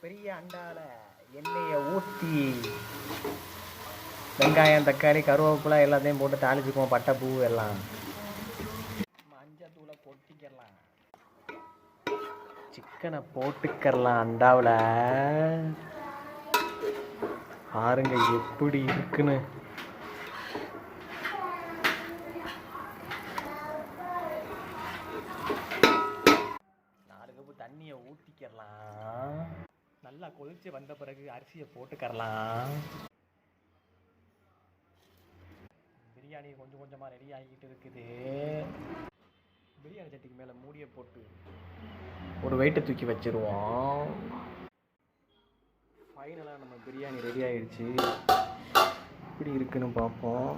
பெரிய அண்டால எண்ணெயை ஊற்றி வெங்காயம் தக்காளி கருவேப்பிலை எல்லாத்தையும் போட்டு தாளிச்சுக்குவோம். பட்டை பூ எல்லாம் மஞ்சள் தூளை கொட்டிக்கலாம். சிக்கனை போட்டுக்கரலாம் அண்டாவில். பாருங்க எப்படி இருக்குன்னு. தண்ணியை ஊற்றிக்கிறலாம். நல்லா கொதிச்சு வந்த பிறகு அரிசியை போட்டுக்கரலாம். பிரியாணி கொஞ்சம் கொஞ்சமாக ரெடி ஆகிக்கிட்டு இருக்குது. பிரியாணி சட்டிக்கு மேலே மூடியை போட்டு ஒரு வெயிட்டை தூக்கி வச்சிருவோம். ஃபைனலாக நம்ம பிரியாணி ரெடி ஆகிடுச்சு. எப்படி இருக்குன்னு பார்ப்போம்.